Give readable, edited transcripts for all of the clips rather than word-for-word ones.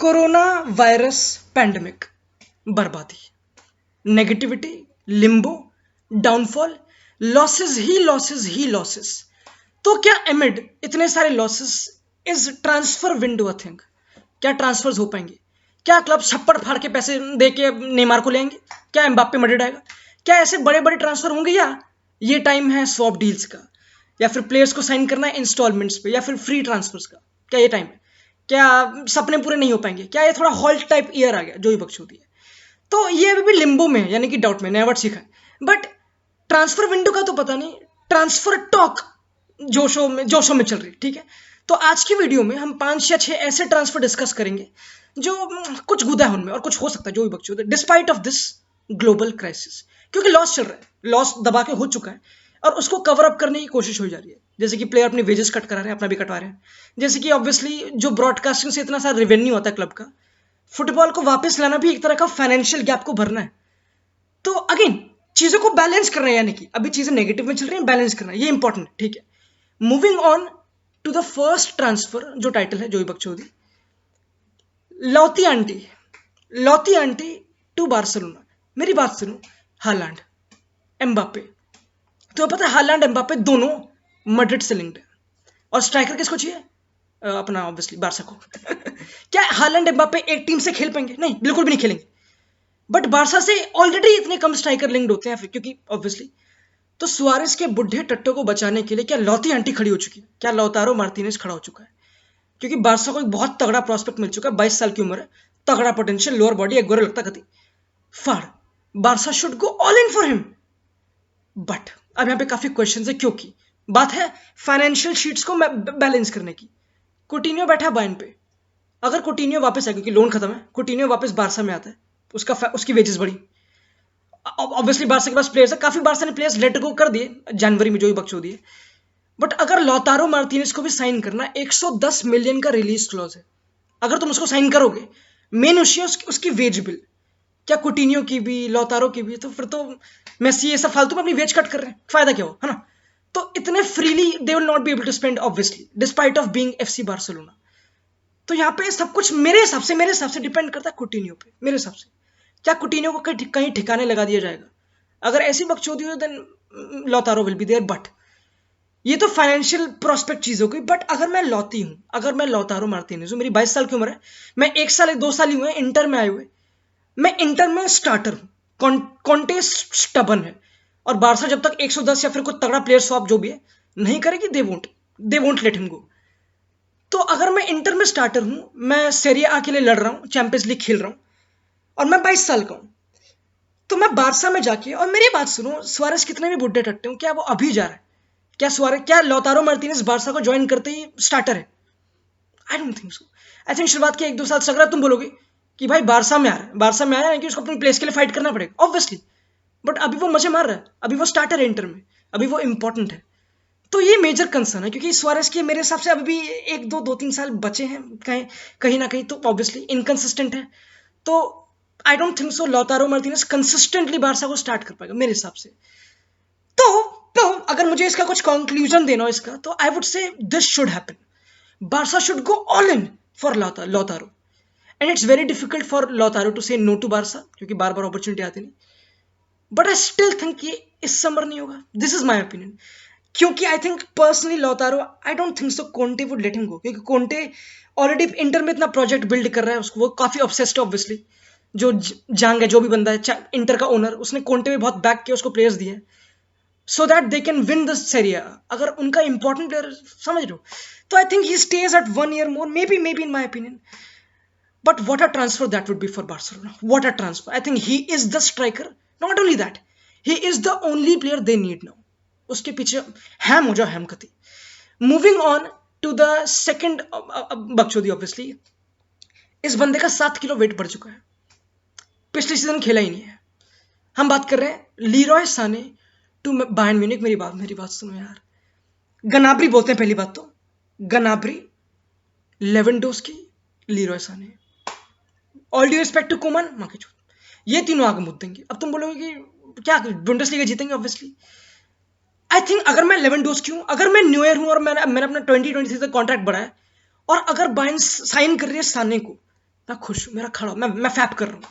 Corona virus pandemic, बर्बादी, negativity, Limbo, downfall, losses ही losses ही losses. तो क्या एमिड इतने सारे losses is transfer window a thing? क्या ट्रांसफर्स हो पाएंगे? क्या क्लब छप्पड़ फाड़ के पैसे दे के नेमार को लेंगे? क्या एम्बाप्पे मड्रिड आएगा? क्या ऐसे बड़े बड़े ट्रांसफर होंगे, या ये टाइम है स्वैप डील्स का, या फिर प्लेयर्स को साइन करना है इंस्टॉलमेंट्स पे, या फिर फ्री ट्रांसफर्स का? क्या ये टाइम है? क्या सपने पूरे नहीं हो पाएंगे? क्या ये थोड़ा हॉल्ट टाइप ईयर आ गया जो ही बकचोदी है? तो ये अभी भी लिम्बो में है, यानी कि डाउट में, नया वर्ड सीखा है। बट ट्रांसफर विंडो का तो पता नहीं, ट्रांसफर टॉक जोशो में चल रही, ठीक है। तो आज की वीडियो में हम 5 या 6 ऐसे ट्रांसफर डिस्कस करेंगे जो कुछ गुदा है उनमें और कुछ हो सकता है जो भी बकचोद है, despite of this global crisis. क्योंकि लॉस चल रहा है, लॉस दबा के हो चुका है और उसको कवर अप करने की कोशिश हो जा रही है। जैसे कि प्लेयर अपनी वेजेस कट करा रहे हैं, अपना भी कटवा रहे हैं। जैसे कि ऑब्वियसली जो ब्रॉडकास्टिंग से इतना सारा रेवेन्यू आता है क्लब का, फुटबॉल को वापस लाना भी एक तरह का फाइनेंशियल गैप को भरना है। तो अगेन चीजों को बैलेंस करना है, यानी कि अभी चीजें नेगेटिव में चल रही हैं, बैलेंस करना है, ये इंपॉर्टेंट है, ठीक है। Moving on to the first transfer, जो टाइटल है जोई बकचोदी, लौती आंटी, लौती आंटी टू बार्सिलोना। मेरी बात सुनो, हालैंड, एम्बापे। तो पता है हालैंड एम्बापे दोनों मैड्रिड से लिंक्ड है, और स्ट्राइकर किसको चाहिए? अपना ऑब्वियसली बारसा को। क्या हालैंड एम्बापे एक टीम से खेल पाएंगे? नहीं, बिल्कुल भी नहीं खेलेंगे। बट बारसा से ऑलरेडी इतने कम स्ट्राइकर लिंक्ड होते हैं, क्योंकि ऑब्वियसली। तो सुआरेस के बुढ़े टट्टों को बचाने के लिए क्या लौती आंटी खड़ी हो चुकी है? क्या लौतारो मार्टिनेज खड़ा हो चुका है? क्योंकि बारसा को एक बहुत तगड़ा प्रॉस्पेक्ट मिल चुका है, 22 साल की उम्र है, तगड़ा पोटेंशियल, लोअर बॉडी, एक गोरे लगता कति फाड़। Barça should go all in for him. But अब यहां पे काफी क्वेश्चन है, क्योंकि बात है फाइनेंशियल शीट्स को बैलेंस करने की। कुटिन्यो बैठा बाइन पे, अगर कुटिन्यो वापस आए, क्योंकि लोन खत्म है, कुटिन्यो वापस बारसा में आता है, उसकी वेजेस बढ़ी। ऑब्वियसली बारसा के पास प्लेयर्स है, काफी बारसा ने प्लेयर्स लेट गो कर दिए जनवरी में, जो ही बकचोदी है। बट अगर लौतारो मार्टिनेज को भी साइन करना, 110 मिलियन का रिलीज क्लॉज है। अगर तुम उसको साइन करोगे, मेन इश्यू उसकी वेज बिल। क्या कुटिन्यो की भी, लौतारो की भी, तो फिर तो मेसी ये सब फालतू में अपनी वेज कट कर रहे हैं, फायदा क्या हो, है ना? तो इतने freely they will not be able to spend, obviously, despite of being FC Barcelona. तो यहाँ पे सब कुछ मेरे हिसाब से डिपेंड करता है कुटिन्यो पे, मेरे हिसाब से। क्या कुटिन्यो को कहीं ठिकाने लगा दिया जाएगा? अगर ऐसी बकचोदी हो, then Lautaro will be there. But ये तो फाइनेंशियल प्रोस्पेक्ट चीज हो गई। बट अगर मैं लौती हूं, अगर मैं लौतारो मार्टिनेज हूं, मेरी 22 साल की उम्र है, मैं 1 साल 2 साल ही हुए इंटर में आए हुए, मैं इंटर में स्टार्टर हूं, कॉन्टे स्टबन है, और बारसा जब तक 110 या फिर कोई तगड़ा प्लेयर स्वैप जो भी है नहीं करेगी, दे वोंट लेट हिम गो। तो अगर मैं इंटर में स्टार्टर हूं, मैं सेरिया आ के लिए लड़ रहा हूं, चैंपियंस लीग खेल रहा हूं, और मैं 22 साल का हूं, तो मैं बारसा में जाके, और मेरी बात सुनो, सुआरेस कितने भी बुड्ढे टट्टे हूं, क्या वो अभी जा रहा है? क्या लौतारो मार्टिनेज बारसा को ज्वाइन करते ही स्टार्टर है? आई don't think so. I think शुरुआत के 1-2 साल से, अगर तुम बोलोगे कि भाई बारसा में आ रहा है, बारसा में आया है कि उसको अपनी प्लेस के लिए फाइट करना पड़ेगा, ऑब्वियसली। बट अभी वो मजे मार रहा है, अभी वो स्टार्टर है इंटर में, अभी वो इंपॉर्टेंट है। तो ये मेजर कंसर्न है, क्योंकि सुआरेस के मेरे हिसाब से अभी भी 1-2-2-3 साल बचे हैं, कहीं कहीं ना कहीं, तो ऑब्वियसली इनकंसिस्टेंट है। तो I don't think so Lautaro Martinez consistently Barca को स्टार्ट कर पाएगा, मेरे हिसाब से। तो, तो अगर मुझे इसका कुछ कंक्लूजन देना हो इसका, तो I would say this should happen. Barca should go all in for Lautaro. And it's very difficult for Lautaro to say no to Barca, क्योंकि बार बार अपॉर्चुनिटी आती नहीं। बट आई स्टिल थिंक ये इस समर नहीं होगा, दिस इज माई ओपिनियन। क्योंकि I think personally Lautaro, I don't think so Conte would let him go, क्योंकि Conte already inter में इतना प्रोजेक्ट बिल्ड कर रहा है, उसको वो काफी ऑब्सेस्ड है, ऑब्वियसली। जो जांग है, जो भी बंदा है इंटर का ओनर, उसने कोंटे में बहुत बैक किया, उसको प्लेयर्स दिए, so that they can win this Serie A. अगर उनका इंपॉर्टेंट प्लेयर, समझ रहे हो? तो I think he stays at 1 year more, maybe in my opinion. But what a transfer that would be for Barcelona. What a transfer. I think he is the striker. Not only that, he is the only player they need now. उसके पीछे हैम हो जाओ, हैम कती। Moving on to the second बकचोदी, obviously इस बंदे का 7 किलो वेट बढ़ चुका है, पिछले सीजन खेला ही नहीं है। हम बात कर रहे हैं लीरॉय साने टू बायर्न म्यूनिख। मेरी बात सुनो यार, गनाब्री बोलते हैं पहली बात तो, Gnabry, Lewandowski, Leroy Sane, all due respect to Coman, मां की चूत, ये तीनों आगे मुद्द देंगे। अब तुम बोलोगे कि क्या बुंडेसलीगा जीतेंगे? ऑब्वियसली आई थिंक अगर मैं लेवेंडोस्की हूं, अगर मैं न्यूयर हूं, और मैंने अपना 2023 तक कॉन्ट्रैक्ट बढ़ाया, और अगर बायर्न साइन कर रही है साने को, मैं खुश हूँ, मेरा खड़ा, मैं फैप कर रहा हूँ,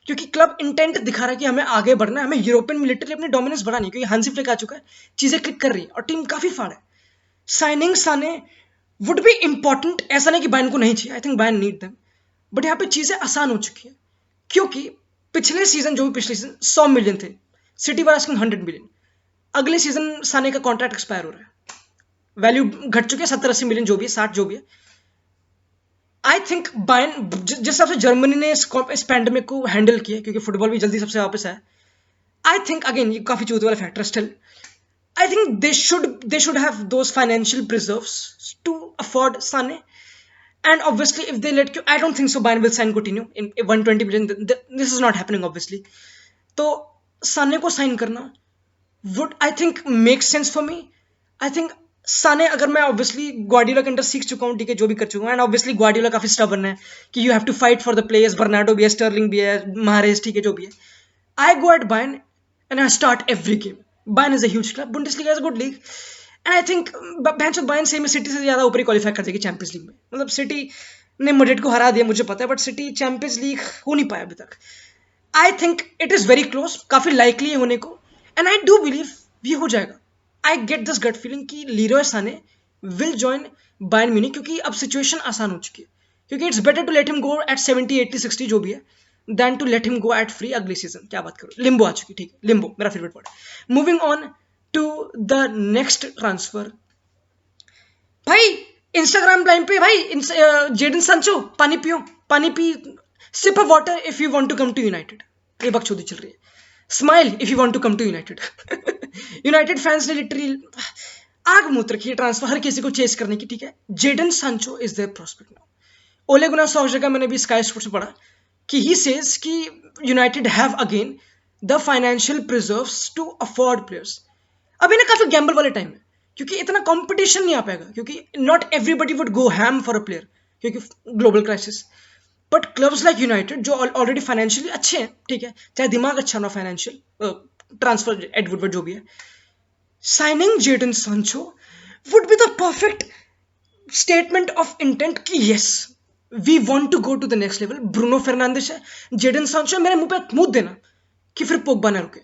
क्योंकि क्लब इंटेंट दिखा रहा है कि हमें आगे बढ़ना है, हमें यूरोपियन मिलिटरी अपनी डोमिनेंस बढ़ानी है, क्योंकि हांसी फ्लिक आ चुका है, चीजें क्लिक कर रही है और टीम काफी फाड़ है। Signing Sane would be important, ऐसा नहीं कि बायर्न को नहीं चाहिए, I think Bayern need them, but यहाँ पे चीजें आसान हो चुकी है, क्योंकि पिछले सीजन जो भी पिछले सीजन 100 मिलियन थे, सिटी वर आस्किंग 100 मिलियन, अगले सीजन साने का कॉन्ट्रैक्ट एक्सपायर हो रहा है, वैल्यू घट चुकी है 70-80 मिलियन, जो भी है 60 जो भी है। आई थिंक बायर्न जिस हिसाब से जर्मनी ने इस पैंडेमिक को हैंडल किया, क्योंकि फुटबॉल भी जल्दी सबसे वापस आया, आई थिंक अगेन ये काफी चूते वाला factor still, I think they should have those financial preserves to afford Sane. And obviously, if they let you, I don't think so. Bayern will sign Coutinho in 120 million. This is not happening, obviously. तो Sane को sign करना would I think make sense for me. I think Sane अगर मैं obviously Guardiola के अंदर सीख चुका हूँ, ठीक है, जो भी कर चुका हूँ, and obviously Guardiola काफी stubborn है कि you have to fight for the players. Bernardo भी है, Sterling भी है, Mahrez, ठीक है, जो भी है. I go at Bayern and I start every game. Bayern is a huge club. Bundesliga is a good league. And I think Bayern same city से ज़्यादा ऊपर ही क्वालिफाई कर जाएगी चैंपियंस लीग में. मतलब सिटी ने मैड्रिड को हरा दिया, मुझे पता है, बट सिटी चैंपियंस लीग हो नहीं पाया अभी तक. I think it is very close, काफ़ी लाइकली है होने को, एंड आई डू बिलीव ये हो जाएगा. I get this gut feeling कि Leroy Sane will join Bayern Munich, क्योंकि अब सिचुएशन आसान हो चुकी है, क्योंकि it's better to let him go at 70, 80, 60 जो भी है, then to let him go at free अगले सीजन. क्या बात करो, लिम्बो आ चुकी, ठीक है, लिम्बो मेरा favourite word. Moving on to the next transfer. भाई इंस्टाग्राम लाइन पे भाई जेडन सांचो, पानी पियो, पानी पी, sip of water if you want to come to United. ये बकचोदी चल रही है. Smile if you want to come to United. United fans ने लिटरली आग मूत रखी है ट्रांसफर हर किसी को चेस करने की, ठीक है. Jadon Sancho is their prospect now. Ole Gunnar Solskjaer का मैंने भी स्काई स्पोर्ट्स में पढ़ा कि ही सेज कि United have again the financial preserves to afford players. अभी ना काफी गैम्बल वाले टाइम है, क्योंकि इतना कंपटीशन नहीं आ पाएगा, क्योंकि not everybody would go ham for a player, क्योंकि global crisis. But clubs like United जो ऑलरेडी फाइनेंशियली अच्छे हैं, ठीक है, चाहे दिमाग अच्छा ना फाइनेंशियल ट्रांसफर एडवर्ड जो भी है, signing Jadon Sancho would be the perfect statement of intent कि yes we want to go to the next level. Bruno Fernandes है, जेडन सांचो, मेरे मुंह पे मुंह देना कि फिर पोग्बा ना रुके.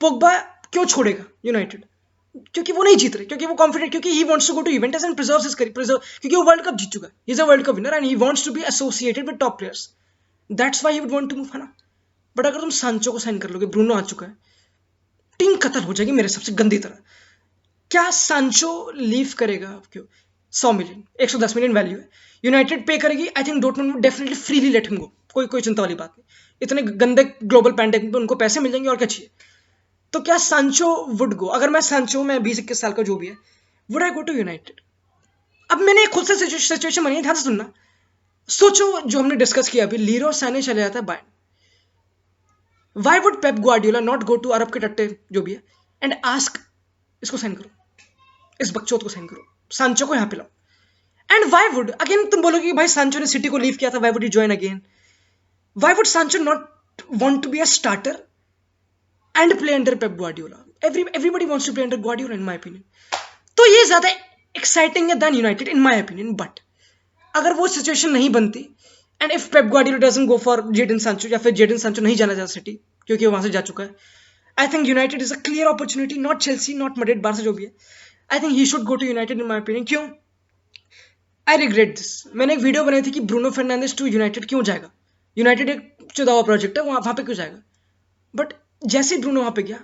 पोग्बा क्यों छोड़ेगा यूनाइटेड? क्योंकि वो नहीं जीत रहे, क्योंकि वो कॉन्फिडेंट, क्योंकि he wants to go to Juventus and preserves his career, क्योंकि वो वर्ल्ड कप जीत चुका है, he is a world cup winner and he wants to be associated with top players. That's why he would want to move, है ना. But अगर तुम सांचो को साइन कर लोगे, ब्रूनो आ चुका है, टीम कतल हो जाएगी मेरे सबसे गंदी तरह. क्या सांचो लीव करेगा? क्यों? 100 मिलियन, 110 मिलियन वैल्यू है, यूनाइटेड पे करेगी. I think Dortmund definitely freely late him गो, कोई चिंता वाली बात नहीं. इतने गंदे ग्लोबल पैंडेमिक में उनको पैसे मिल जाएंगे, और क्या चाहिए. तो क्या सांचो वुड गो? अगर मैं सांचो, मैं 20-21 साल का जो भी है, would I go to United? अब मैंने खुद से सिचुएशन बनी है, ध्यान से सुनना. सोचो जो हमने डिस्कस किया अभी, लीरो साने चले जाता है Bayern. Why would Pep Guardiola not go to अरब के टट्टे जो भी है एंड आस्क इसको साइन करो, इस बकचोद को साइन करो, सांचो को यहाँ पे लाओ. एंड व्हाई वुड, अगेन तुम बोलोगे कि भाई सांचो ने सिटी को लीव किया था, why would he join again? Why would Sancho not want to be a starter and play under Pep Guardiola? Everybody wants to play under Guardiola in my opinion. तो ये ज़्यादा exciting है than United in my opinion. But अगर वो situation नहीं बनती and if Pep Guardiola doesn't go for Jadon Sancho, या फिर Jadon Sancho नहीं जाना चाहता सिटी क्योंकि वो वहाँ से जा चुका है, I think United is a clear opportunity, not Chelsea, not Madrid, Barça जो भी है. I think he should go to United in my opinion. क्यों? I regret this. मैंने एक वीडियो बनाई थी कि ब्रूनो फर्नांडिस टू यूनाइटेड क्यों जाएगा. यूनाइटेड एक चुदा हुआ प्रोजेक्ट है, वहाँ पे क्यों जाएगा. बट जैसे ब्रूनो वहां पे गया,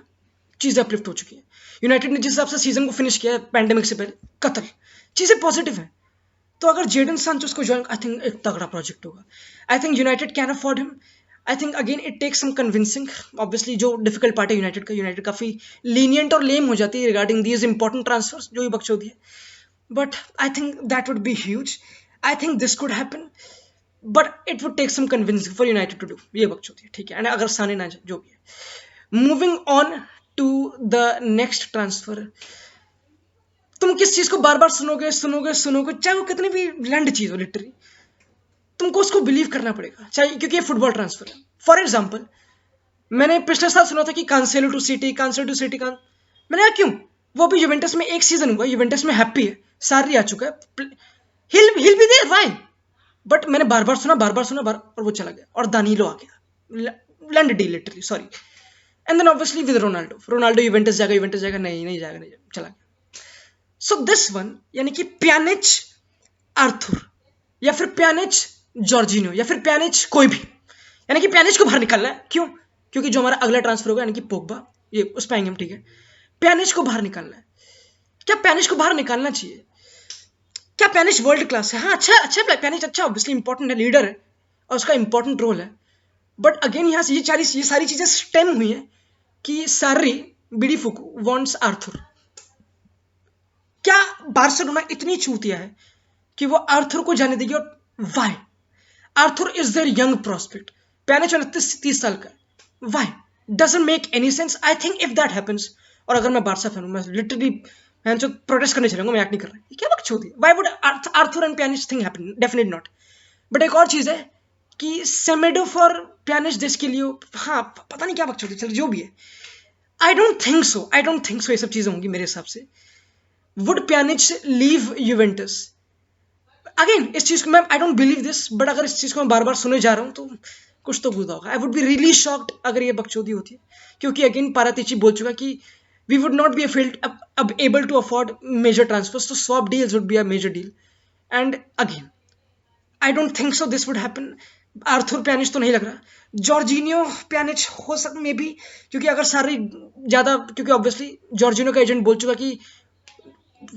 चीजें अपलिफ्ट हो चुकी है. यूनाइटेड ने जिस हिसाब से सीजन को फिनिश किया पैंडेमिक से पहले, कतल, चीजें पॉजिटिव है. तो अगर जेडन सांचोस को ज्वाइन, आई थिंक एक तगड़ा प्रोजेक्ट होगा. I think United can afford him. I think again it takes some convincing. Obviously जो डिफिकल्ट पार्ट है यूनाइटेड का, यूनाइटेड काफी लीनियंट और लेम हो जाती है रिगार्डिंग दीज इंपॉर्टेंट ट्रांसफर्स, जो भी बकचोदी है. But I think that would be huge. I think this could happen, but it would take some convincing for United to do. ये बकचोदी है, ठीक है. एंड अगर साने ना जाए, जो भी है. Moving on to the next transfer. तुम किस चीज को बार बार सुनोगे, चाहे वो कितनी भी लैंड चीज हो, लिटरली तुमको उसको बिलीव करना पड़ेगा, चाहे, क्योंकि ये फुटबॉल ट्रांसफर है. फॉर एग्जाम्पल, मैंने पिछले साल सुना था कि कांसेलो टू सिटी. मैंने कहा क्यों? वो भी यूवेंटस में एक सीजन हुआ, यूवेंटस में हैप्पी है, सारी आ चुका है, he'll be there. Why? But मैंने बार बार सुना और वो चला गया, और दानीलो आ गया, land deal literally, sorry. And then obviously with Ronaldo Juventus जाएगा, नहीं जाएगा, चला गया। सो दिस वन, यानी कि प्यानिच आर्थर, या फिर प्यानिच जॉर्जिनो, या फिर प्यानिच कोई भी, यानी कि प्यानिच को बाहर निकालना है। क्यों? क्योंकि जो हमारा अगला ट्रांसफर होगा यानी कि पोग्बा, ये उस पर आएंगे हम, ठीक है। प्यानिच को बाहर निकालना है। क्या प्यानिच को बाहर निकालना चाहिए? क्या प्यानिच वर्ल्ड क्लास है? हाँ, अच्छा प्यानिच अच्छा, ऑब्वियसली इंपॉर्टेंट है, लीडर है और उसका इंपॉर्टेंट रोल है। बट अगेन यहाँ से ये सारी चीजें स्टेम हुई है कि सार्री बिडीफुकू वांट्स आर्थर। क्या बार्सिलोना इतनी चूतिया है कि वो आर्थर को जाने देगी? और why? Arthur is their young prospect, Pjanic 29-30 साल का, why? Doesn't make any sense. I think if that happens, और अगर मैं बार्सा फैन हूं, मैं लिटरली मैं जो प्रोटेस्ट करने चलूंगा, मैं एक्ट नहीं कर रहा, ये क्या वक्त होती है? Why would Arthur and Pjanic thing happen? Definitely not. But एक और चीज है कि सेमेडो फॉर प्यानिच देश के लिए, हाँ पता नहीं क्या वक्त होती है, चलो जो भी है। आई डोंट थिंक सो ये सब चीजें होंगी मेरे हिसाब से। Would Pjanic leave Juventus? Again इस चीज को मैं I don't believe this, but अगर इस चीज को मैं बार बार सुने जा रहा हूं तो कुछ तो गुदा होगा। I would be really shocked अगर ये बकचोदी होती है, क्योंकि अगेन पारातिची बोल चुका कि वी वुड नॉट बी अब able to afford major transfers, तो swap deals would be a major deal. And again I don't think so this would happen. Arthur Pjanic तो नहीं लग रहा, जॉर्जिनियो प्यानिच हो सकता मे बी, क्योंकि अगर सारी ज्यादा, क्योंकि ऑब्वियसली जॉर्जिनियो का एजेंट बोल चुका कि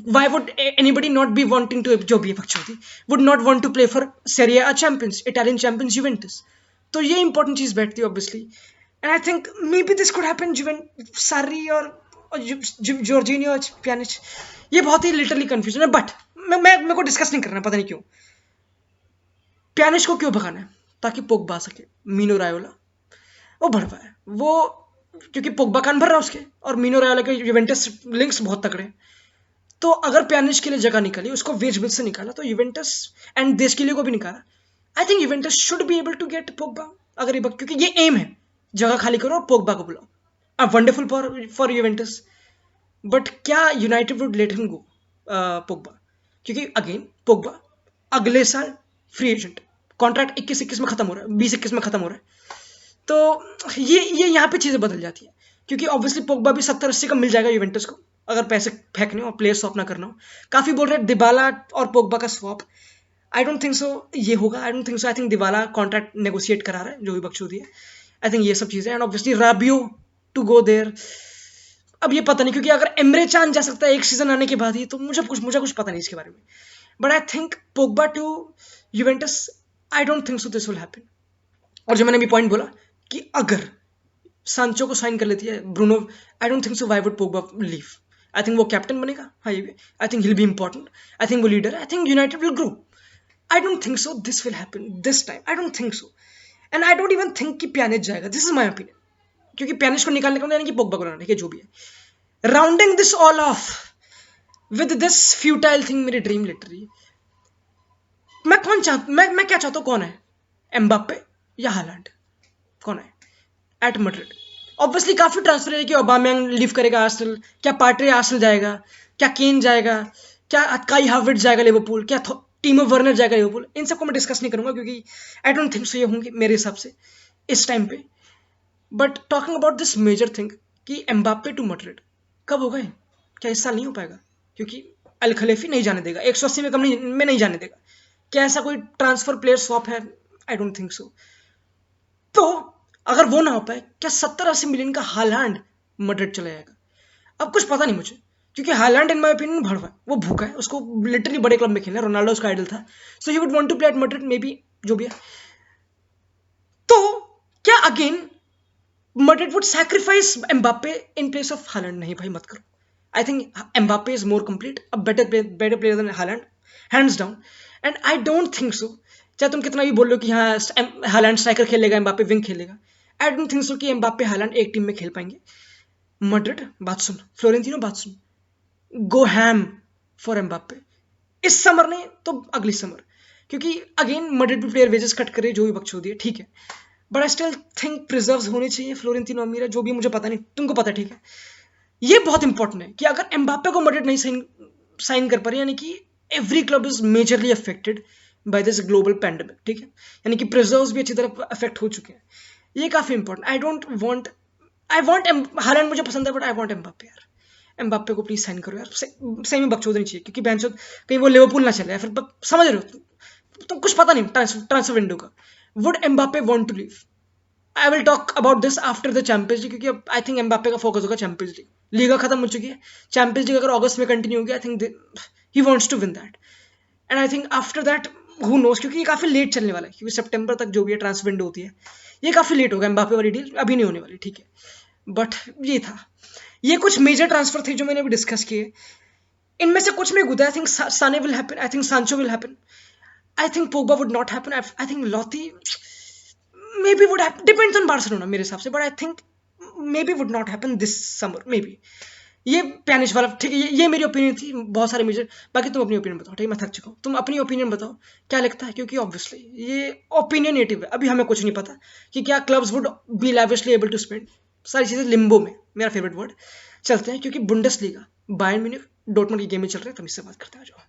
why would anybody not be wanting to, जो भी बकचोदी, would not want to play for Serie A champions, Italian champions Juventus? तो ये इंपॉर्टेंट चीज बैठती है obviously. And I think may be this could happen सारी और जॉर्जिनियो और प्यानिच। ये बहुत ही लिटरली कंफ्यूजन है, बट मैं मेरे को डिस्कस नहीं करना, पता नहीं क्यों। प्यानिच को क्यों भगाना है? ताकि पोग्बा आ सके, मीनो रायोला वो भर पाए, वो क्योंकि पोग्बा कान भर रहा है उसके, और मीनो रायोला के यूवेंटस लिंक्स बहुत तगड़े हैं। तो अगर प्यानिच के लिए जगह निकाली, उसको वेज बिल से निकाला, तो यूवेंटस एंड देश के लिए को भी निकाला, I think Juventus should be able to get Pogba. अगर ये क्योंकि ये एम है, जगह खाली करो और पोग्बा को बुलाओ, वंडरफुल फॉर यूवेंटस। बट क्या United would let him go Pogba? क्योंकि अगेन पोग्बा अगले साल फ्री एजेंट, कॉन्ट्रैक्ट 21-21 में खत्म हो रहा है, 20-21 में खत्म हो रहा है। तो ये यहाँ पे चीजें बदल जाती है, क्योंकि ऑब्वियसली पोग्बा भी 70-80 का मिल जाएगा यूवेंटस को, अगर पैसे फेंकने हो, प्लेयर स्वैप ना करना हो। काफी बोल रहे हैं डिबाला और पोग्बा का स्वैप, आई डोंट थिंक सो ये होगा, आई don't think so. I think Dybala contract negotiate करा रहा है, जो भी बकचोदी है। आई थिंक ये सब चीजें, and obviously Rabiot to go there. अब ये पता नहीं, क्योंकि अगर एमरे चान जा सकता है एक सीजन आने के बाद ही, तो मुझे कुछ पता नहीं इसके बारे में। But I think Pogba to Juventus, I don't think so this will happen. और जो मैंने भी पॉइंट बोला कि अगर सांचो को साइन कर लेती है Bruno, I don't think so why would Pogba leave. I think वो कैप्टन बनेगा, हाँ ये भी, I think hill be important, I think वो लीडर है, आई think United will grow. I don't think so this will happen this time, I don't think so. And I don't even think कि प्यानिच जाएगा, this is my opinion, क्योंकि प्यानिच को निकालने का यानी कि पोग्बा को लाने के, जो भी है। Rounding this all of with this futile thing, मेरी ड्रीम लिटरली, मैं क्या चाहता हूँ? कौन है? एम्बाप्पे या हालैंड? कौन है एट मैड्रिड? ऑब्वियसली काफी ट्रांसफर है कि ओबामेंग लीव करेगा आर्सेनल, क्या पार्ट्रे आर्सेनल जाएगा, क्या केन जाएगा, क्या काई हावर्ट्ज जाएगा लिवरपूल, क्या टीमो वर्नर जाएगा लिवरपूल? इन सबको मैं डिस्कस नहीं करूंगा, क्योंकि आई डोंट थिंक सो ये होंगे मेरे हिसाब से इस टाइम पे। But talking about this major thing कि एम्बाप्पे टू मैड्रिड कब होगा? क्या इस साल नहीं हो पाएगा? क्योंकि अल खलीफी नहीं जाने देगा, 180 में कम नहीं जाने देगा। क्या ऐसा कोई ट्रांसफर प्लेयर स्वैप है? आई डोंट थिंक सो। तो अगर वो ना हो पाए, क्या 70-80 मिलियन का हालैंड मैड्रिड चला जाएगा? अब कुछ पता नहीं मुझे, क्योंकि हालैंड इन माय ओपिनियन भड़वा है, वो भूखा है, उसको लिटरली बड़े क्लब में खेलना है, रोनाल्डो उसका आइडल था, so he would want to play at Madrid, maybe, जो भी है। तो क्या again Madrid would sacrifice Mbappe in place of Haaland? नहीं भाई, मत करो। I think Mbappe is more complete, a better player than Haaland, hands down. And I don't think so, चाहे तुम कितना भी बोल लो कि हाँ हालैंड स्ट्राइकर खेलेगा, एम्बाप्पे विंग खेलेगा, आई डोंट थिंक सो कि एम्बाप्पे हालैंड एक टीम में खेल पाएंगे। मैड्रिड, बात सुन, फ्लोरेंटिनो बात सुन, गो हैम फॉर एम्बाप्पे, इस समर नहीं तो अगली समर, क्योंकि अगेन मैड्रिड भी प्लेयर वेजेस कट करे, जो भी बकचोदी है, ठीक है, but I still think preserves होने चाहिए फ्लोरेंटिनो अमीरा, जो भी, मुझे पता नहीं, तुमको पता है, ठीक है। ये बहुत इंपॉर्टेंट है कि अगर एम्बाप्पे को मैड्रिड नहीं साइन कर पा रही, यानी कि every club is majorly affected by this global pandemic, ठीक है, यानी कि प्रिजर्व्स भी अच्छी तरह अफेक्ट हो चुके हैं। ये काफ़ी इंपॉर्टेंट। आई वॉन्ट हालैंड मुझे पसंद है, बट आई वॉन्ट एम्बाप्पे यार। एम्बाप्पे को प्लीज साइन करो यार, सही में बकचोद नहीं चाहिए, क्योंकि बेंचोद कहीं वो लिवरपूल ना चले या फिर समझ रहे हो तो कुछ पता नहीं ट्रांसफर विंडो का। Would Mbappe want to leave? I will talk about this after the Champions League, क्योंकि अब आई थिंक एम्बाप्पे का फोकस होगा चैंपियंस लीग। लीगा खत्म हो चुकी है, चैंपियंस लीग अगर अगस्त में कंटिन्यू होगी, I think he wants to win that, and I think after that who knows, क्योंकि ये काफी लेट चलने वाला है, क्योंकि सितंबर तक जो भी है ट्रांसफर विंडो होती है, ये काफी लेट होगा। एम्बाप्पे वाली डील अभी नहीं होने वाली, ठीक है। बट ये था, ये कुछ मेजर ट्रांसफर थे जो मैंने अभी डिस्कस किए। इनमें से कुछ में गुदा, I think Sane will happen, I think Sancho will happen, I think Pogba would not happen, I think Lauti maybe would happen, depends on Barcelona मेरे हिसाब से, but I think maybe would not happen this summer, maybe. ये Pjanic वाला, ठीक है, ये मेरी opinion थी, बहुत सारे मेजर। बाकी तुम अपनी ओपिनियन बताओ, ठीक है, मैं थक चुका हूँ, तुम अपनी ओपिनियन बताओ क्या लगता है, क्योंकि ऑब्वियसली ये ओपिनियनेटिव है, अभी हमें कुछ नहीं पता कि क्या clubs would be lavishly able to spend, सारी चीज़ें लिम्बो में, मेरा फेवरेट वर्ड। चलते हैं, क्योंकि बुंडेसलीगा, बायर्न म्यूनिख डॉर्टमुंड की गेम में चल रहे हैं, तुम इससे बात करते हैं, आ जाओ।